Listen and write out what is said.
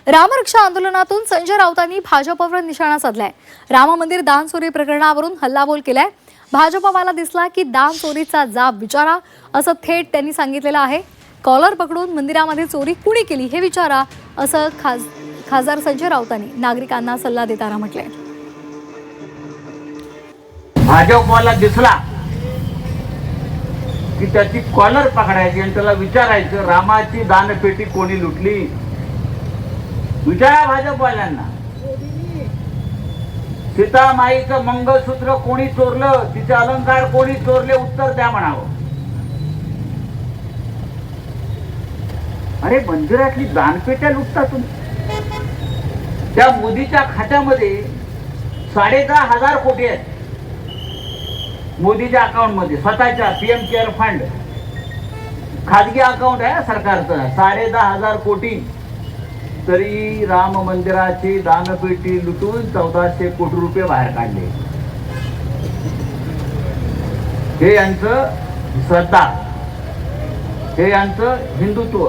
रामरक्षा आंदोलनातून संजय राऊतांनी भाजपवर निशाणा साधलाय। राम मंदिर दान चोरी प्रकरणावरून हल्लाबोल केलाय। भाजपवाला दिसला की दान चोरीचा जाब विचारा असं थेट त्यांनी सांगितलेलं आहे। कॉलर पकडून मंदिरामध्ये चोरी कुणी केली हे विचारा असं खासदार संजय राऊतांनी नागरिकांना सल्ला देताना म्हटलंय। भाजपवाला दिसला की त्याची कॉलर पकडायची आणि त्याला विचारायचं रामाची दानपेटी कोणी लुटली। विचारा भाजपवाल्यांना, सीतामाईचं मंगळसूत्र कोणी चोरलं, तिचे अलंकार कोणी चोरले, उत्तर द्या म्हणावं। अरे मंदिरातली दानपेट्या लुटता तुम्ही। त्या मोदीच्या खात्यामध्ये 10,500 कोटी आहेत मोदीच्या अकाउंट मध्ये, स्वतःच्या पीएम केअर फंड खाजगी अकाउंट आहे सरकारचं, 10,500 कोटी। तरी राम मंदिराची दानपेटी लुटून 1400 कोटी रुपये बाहेर काढले। हे यांचं श्रद्धा, हे यांचं हिंदुत्व।